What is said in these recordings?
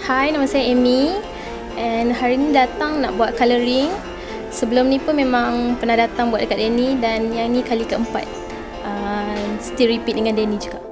Hai, nama saya Amy and hari ni datang nak buat colouring. Sebelum ni pun memang pernah datang buat dekat Denny dan yang ni kali keempat. Still repeat dengan Denny juga.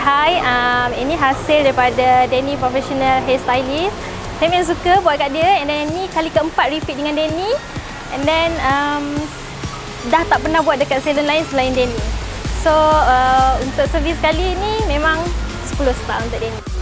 Hai, ini hasil daripada Denny Professional Hairstylist. Saya memang suka buat kat dia and then ni kali keempat repeat dengan Denny. And then dah tak pernah buat dekat salon lain selain Denny. So untuk servis kali ni memang 10 star untuk Denny.